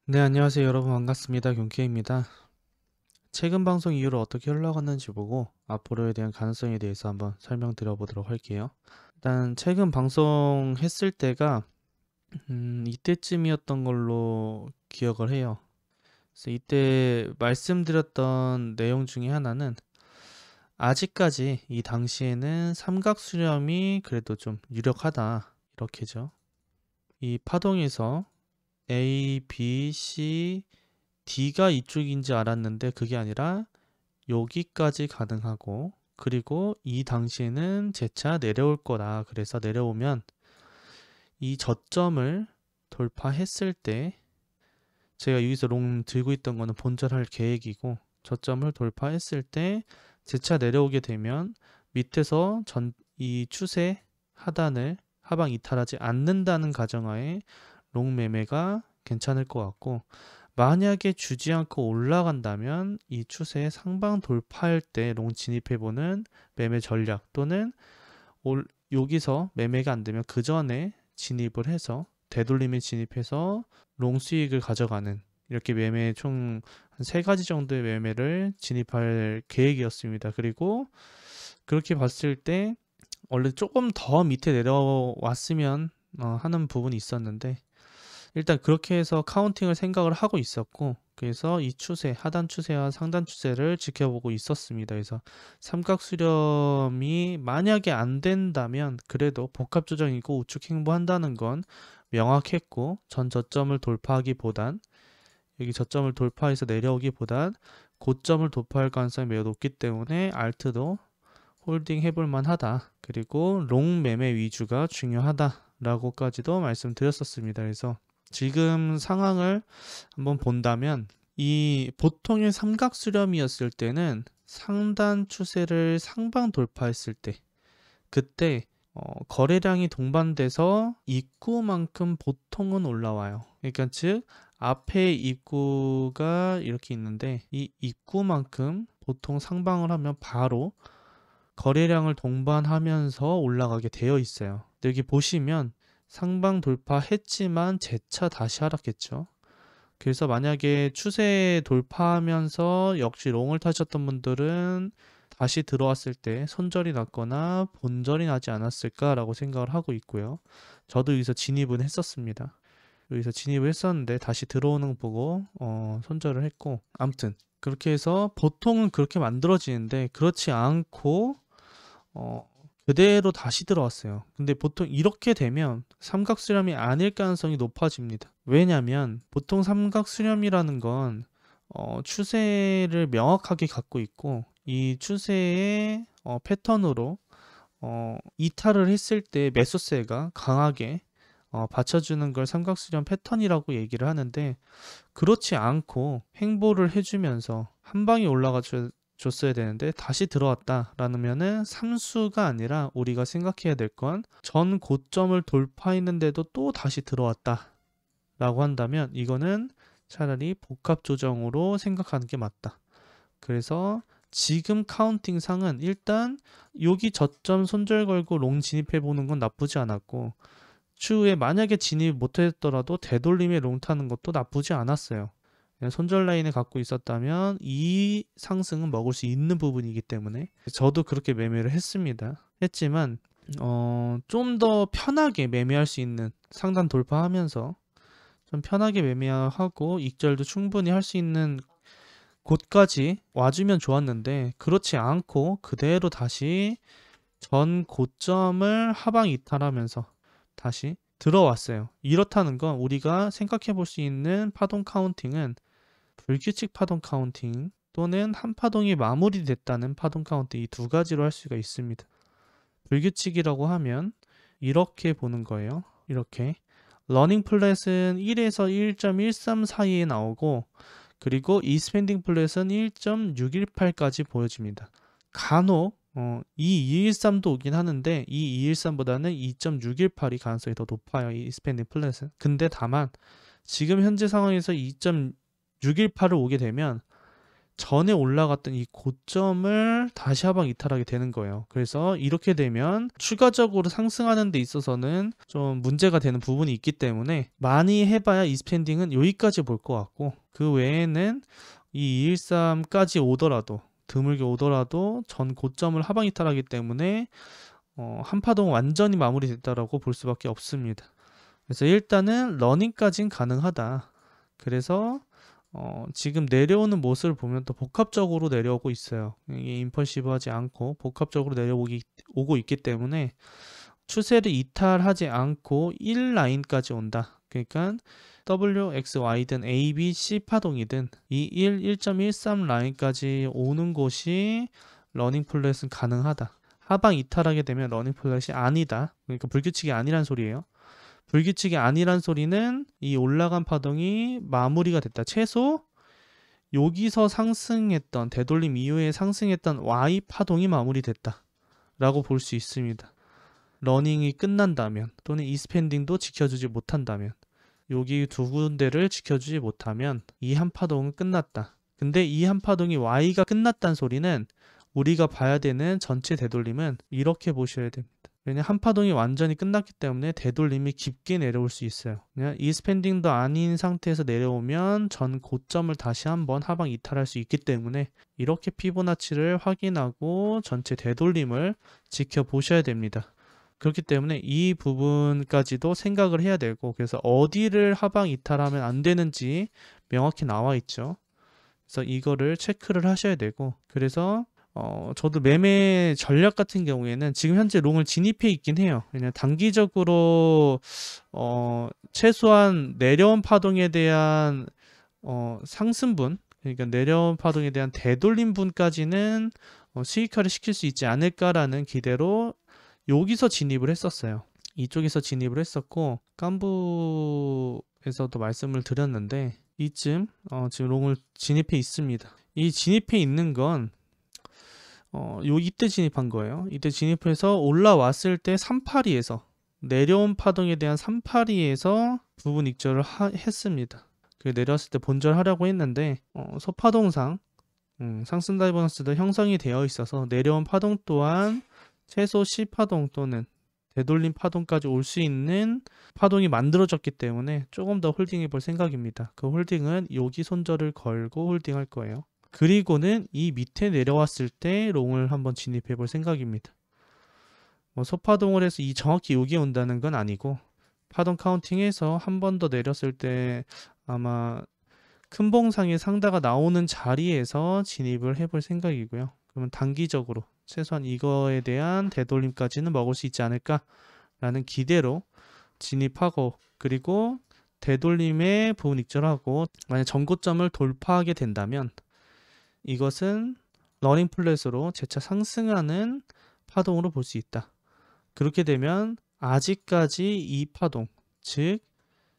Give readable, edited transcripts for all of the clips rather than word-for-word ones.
네, 안녕하세요. 여러분 반갑습니다. 경케입니다. 최근 방송 이후로 어떻게 흘러갔는지 보고 앞으로에 대한 가능성에 대해서 한번 설명드려 보도록 할게요. 일단 최근 방송했을 때가 이때쯤이었던 걸로 기억을 해요. 그래서 이때 말씀드렸던 내용 중에 하나는 아직까지 이 당시에는 삼각수렴이 그래도 좀 유력하다. 이렇게죠. 이 파동에서 A, B, C, D가 이쪽인지 알았는데 그게 아니라 여기까지 가능하고, 그리고 이 당시에는 재차 내려올 거다. 그래서 내려오면 이 저점을 돌파했을 때, 제가 여기서 롱 들고 있던 거는 본전할 계획이고, 저점을 돌파했을 때 재차 내려오게 되면 밑에서 이 추세 하단을 하방 이탈하지 않는다는 가정하에 롱 매매가 괜찮을 것 같고, 만약에 주지 않고 올라간다면 이 추세 상방 돌파할 때 롱 진입해보는 매매 전략, 또는 여기서 매매가 안 되면 그 전에 진입을 해서 되돌림에 진입해서 롱 수익을 가져가는, 이렇게 매매 총 한 세 가지 정도의 매매를 진입할 계획이었습니다. 그리고 그렇게 봤을 때 원래 조금 더 밑에 내려왔으면 하는 부분이 있었는데, 일단 그렇게 해서 카운팅을 생각을 하고 있었고, 그래서 이 추세, 하단 추세와 상단 추세를 지켜보고 있었습니다. 그래서 삼각 수렴이 만약에 안 된다면 그래도 복합 조정이고 우측 행보한다는 건 명확했고, 전 저점을 돌파하기보단, 여기 저점을 돌파해서 내려오기보단 고점을 돌파할 가능성이 매우 높기 때문에 알트도 홀딩 해볼 만하다. 그리고 롱 매매 위주가 중요하다라고까지도 말씀드렸었습니다. 그래서 지금 상황을 한번 본다면, 이 보통의 삼각 수렴이었을 때는 상단 추세를 상방 돌파했을 때, 그때 거래량이 동반돼서 입구만큼 보통은 올라와요. 그러니까 즉 앞에 입구가 이렇게 있는데 이 입구만큼 보통 상방을 하면 바로 거래량을 동반하면서 올라가게 되어 있어요. 여기 보시면 상방 돌파했지만 재차 다시 하락했죠. 그래서 만약에 추세 돌파하면서 역시 롱을 타셨던 분들은 다시 들어왔을 때 손절이 났거나 본절이 나지 않았을까라고 생각을 하고 있고요. 저도 여기서 진입은 했었습니다. 여기서 진입을 했었는데 다시 들어오는 거 보고 손절을 했고, 아무튼 그렇게 해서 보통은 그렇게 만들어지는데 그렇지 않고 어, 그대로 다시 들어왔어요. 근데 보통 이렇게 되면 삼각수렴이 아닐 가능성이 높아집니다. 왜냐면 보통 삼각수렴이라는 건 추세를 명확하게 갖고 있고, 이 추세의 패턴으로 이탈을 했을 때 매수세가 강하게 받쳐주는 걸 삼각수렴 패턴이라고 얘기를 하는데, 그렇지 않고 횡보를 해주면서 한 방에 올라가 줬어야 되는데 다시 들어왔다라면은 삼수가 아니라 우리가 생각해야 될 건 전 고점을 돌파했는데도 또 다시 들어왔다라고 한다면 이거는 차라리 복합 조정으로 생각하는 게 맞다. 그래서 지금 카운팅 상은 일단 여기 저점 손절 걸고 롱 진입해 보는 건 나쁘지 않았고, 추후에 만약에 진입 못했더라도 되돌림에 롱 타는 것도 나쁘지 않았어요. 손절 라인을 갖고 있었다면 이 상승은 먹을 수 있는 부분이기 때문에 저도 그렇게 매매를 했지만 좀 더 편하게 매매할 수 있는, 상단 돌파하면서 좀 편하게 매매하고 익절도 충분히 할 수 있는 곳까지 와주면 좋았는데, 그렇지 않고 그대로 다시 전 고점을 하방 이탈하면서 다시 들어왔어요. 이렇다는 건 우리가 생각해 볼 수 있는 파동 카운팅은 불규칙 파동 카운팅 또는 한 파동이 마무리됐다는 파동 카운팅, 이 두 가지로 할 수가 있습니다. 불규칙이라고 하면 이렇게 보는 거예요. 이렇게 러닝 플랫은 1에서 1.13 사이에 나오고, 그리고 이스펜딩 플랫은 1.618까지 보여집니다. 간혹 이 213도 오긴 하는데 이 213보다는 2.618이 가능성이 더 높아요. 이 스펜딩 플랫은. 근데 다만 지금 현재 상황에서 2.618을 오게 되면 전에 올라갔던 이 고점을 다시 하방 이탈하게 되는 거예요. 그래서 이렇게 되면 추가적으로 상승하는 데 있어서는 좀 문제가 되는 부분이 있기 때문에 많이 해봐야 이스펜딩은 여기까지 볼 것 같고, 그 외에는 이 213까지 오더라도, 드물게 오더라도 전 고점을 하방 이탈하기 때문에 한 파동 완전히 마무리됐다라고 볼 수밖에 없습니다. 그래서 일단은 러닝까지는 가능하다. 그래서 지금 내려오는 모습을 보면 또 복합적으로 내려오고 있어요. 이게 임펄시브하지 않고 복합적으로 오고 있기 때문에 추세를 이탈하지 않고 1라인까지 온다. 그러니까 W, X, Y든 A, B, C 파동이든 이 1.13 라인까지 오는 곳이 러닝 플랫은 가능하다. 하방 이탈하게 되면 러닝 플랫이 아니다. 그러니까 불규칙이 아니란 소리예요. 불규칙이 아니란 소리는 이 올라간 파동이 마무리가 됐다. 최소 여기서 상승했던, 되돌림 이후에 상승했던 Y 파동이 마무리됐다 라고 볼 수 있습니다. 러닝이 끝난다면, 또는 이스펜딩도 지켜주지 못한다면, 여기 두 군데를 지켜주지 못하면 이 한 파동은 끝났다. 근데 이 한 파동이 Y가 끝났다는 소리는 우리가 봐야 되는 전체 되돌림은 이렇게 보셔야 됩니다. 왜냐면 한 파동이 완전히 끝났기 때문에 되돌림이 깊게 내려올 수 있어요. 그냥 이스펜딩도 아닌 상태에서 내려오면 전 고점을 다시 한번 하방 이탈할 수 있기 때문에 이렇게 피보나치를 확인하고 전체 되돌림을 지켜보셔야 됩니다. 그렇기 때문에 이 부분까지도 생각을 해야 되고, 그래서 어디를 하방 이탈하면 안 되는지 명확히 나와 있죠. 그래서 이거를 체크를 하셔야 되고, 그래서 저도 매매 전략 같은 경우에는 지금 현재 롱을 진입해 있긴 해요. 그냥 단기적으로 최소한 내려온 파동에 대한 상승분, 그러니까 내려온 파동에 대한 되돌림분까지는 수익화를 시킬 수 있지 않을까라는 기대로 여기서 진입을 했었어요. 이쪽에서 진입을 했었고, 깐부에서도 말씀을 드렸는데 이쯤 지금 롱을 진입해 있습니다. 이 진입해 있는 건 이때 진입한 거예요. 이때 진입해서 올라왔을 때 382에서 내려온 파동에 대한 382에서 부분 익절을 했습니다. 내려왔을 때 본절하려고 했는데 소파동상 상승 다이버넌스도 형성이 되어 있어서 내려온 파동 또한 최소 C파동 또는 되돌림 파동까지 올 수 있는 파동이 만들어졌기 때문에 조금 더 홀딩해 볼 생각입니다. 그 홀딩은 여기 손절을 걸고 홀딩할 거예요. 그리고는 이 밑에 내려왔을 때 롱을 한번 진입해 볼 생각입니다. 소파동을 해서 정확히 여기에 온다는 건 아니고, 파동 카운팅해서 한 번 더 내렸을 때 아마 큰 봉상의 상다가 나오는 자리에서 진입을 해볼 생각이고요. 그러면 단기적으로 최소한 이거에 대한 되돌림까지는 먹을 수 있지 않을까라는 기대로 진입하고, 그리고 되돌림에 부분 익절하고 만약 전고점을 돌파하게 된다면 이것은 러닝 플랫으로 재차 상승하는 파동으로 볼 수 있다. 그렇게 되면 아직까지 이 파동, 즉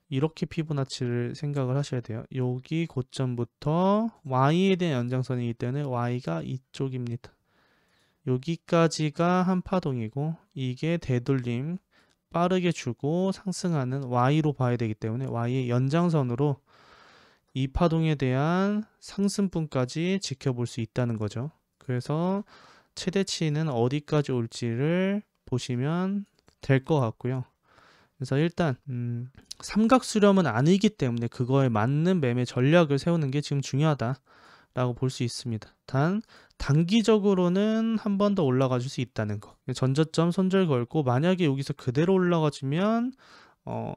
이렇게 피보나치를 생각을 하셔야 돼요. 여기 고점부터 Y에 대한 연장선이기 때문에 Y가 이쪽입니다. 여기까지가 한 파동이고, 이게 되돌림 빠르게 주고 상승하는 Y로 봐야 되기 때문에 Y의 연장선으로 이 파동에 대한 상승분까지 지켜볼 수 있다는 거죠. 그래서 최대치는 어디까지 올지를 보시면 될 것 같고요. 그래서 일단 삼각수렴은 아니기 때문에 그거에 맞는 매매 전략을 세우는 게 지금 중요하다라고 볼 수 있습니다. 단 단기적으로는 한 번 더 올라가 줄 수 있다는 거. 전저점 손절 걸고 만약에 여기서 그대로 올라가 주면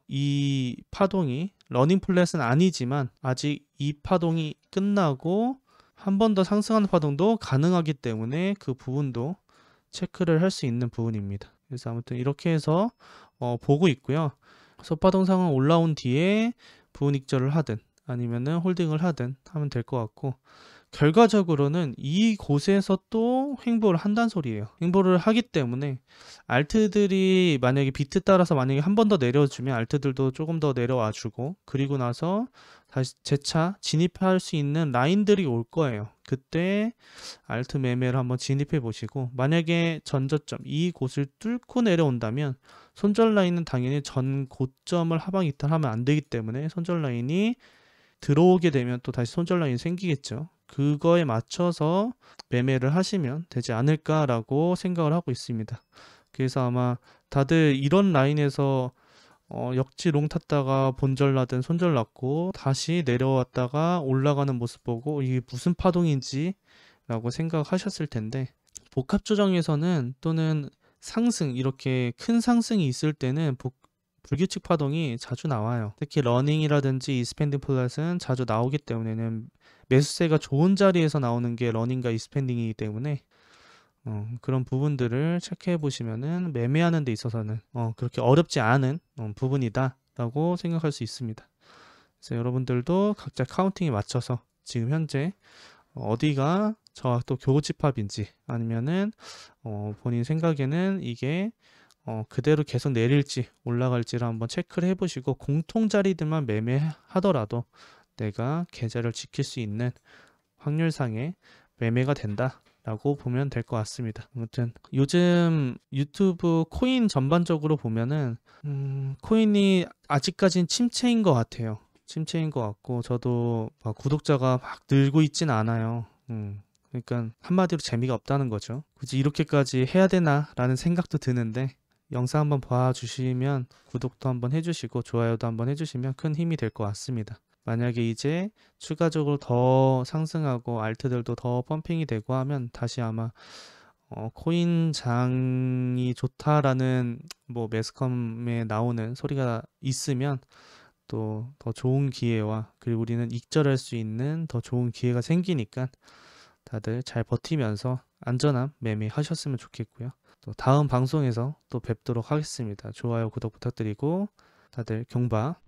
이 파동이 러닝 플랫은 아니지만 아직 이 파동이 끝나고 한 번 더 상승하는 파동도 가능하기 때문에 그 부분도 체크를 할 수 있는 부분입니다. 그래서 아무튼 이렇게 해서 보고 있고요. 소파동 상황 올라온 뒤에 부분 익절을 하든 아니면은 홀딩을 하든 하면 될 것 같고, 결과적으로는 이 곳에서 또 횡보를 한다는 소리예요. 횡보를 하기 때문에 알트들이 만약에 비트 따라서 만약에 한 번 더 내려주면 알트들도 조금 더 내려와 주고, 그리고 나서 다시 재차 진입할 수 있는 라인들이 올 거예요. 그때 알트 매매를 한번 진입해 보시고, 만약에 전저점 이 곳을 뚫고 내려온다면 손절 라인은 당연히 전 고점을 하방 이탈하면 안 되기 때문에 손절 라인이 들어오게 되면 또 다시 손절 라인이 생기겠죠. 그거에 맞춰서 매매를 하시면 되지 않을까라고 생각을 하고 있습니다. 그래서 아마 다들 이런 라인에서 역지 롱 탔다가 본절 나든 손절 났고 다시 내려왔다가 올라가는 모습 보고 이게 무슨 파동인지 라고 생각하셨을 텐데, 복합 조정에서는 또는 상승, 이렇게 큰 상승이 있을 때는 불규칙 파동이 자주 나와요. 특히 러닝이라든지 이스펜딩 플랫은 자주 나오기 때문에는 매수세가 좋은 자리에서 나오는 게 러닝과 이스펜딩이기 때문에 그런 부분들을 체크해 보시면은 매매하는 데 있어서는 그렇게 어렵지 않은 부분이다 라고 생각할 수 있습니다. 그래서 여러분들도 각자 카운팅에 맞춰서 지금 현재 어디가 저와 또 교집합인지, 아니면은 본인 생각에는 이게 그대로 계속 내릴지 올라갈지를 한번 체크를 해보시고, 공통 자리들만 매매하더라도 내가 계좌를 지킬 수 있는 확률상의 매매가 된다 라고 보면 될 것 같습니다. 아무튼 요즘 유튜브 코인 전반적으로 보면은 코인이 아직까진 침체인 것 같아요. 침체인 것 같고, 저도 막 구독자가 막 늘고 있진 않아요. 그러니까 한마디로 재미가 없다는 거죠. 굳이 이렇게까지 해야 되나 라는 생각도 드는데, 영상 한번 봐주시면 구독도 한번 해주시고 좋아요도 한번 해주시면 큰 힘이 될 것 같습니다. 만약에 이제 추가적으로 더 상승하고 알트들도 더 펌핑이 되고 하면 다시 아마 코인 장이 좋다라는 뭐 매스컴에 나오는 소리가 있으면 또 더 좋은 기회와, 그리고 우리는 익절할 수 있는 더 좋은 기회가 생기니까 다들 잘 버티면서 안전한 매매 하셨으면 좋겠고요. 또 다음 방송에서 또 뵙도록 하겠습니다. 좋아요, 구독 부탁드리고 다들 경바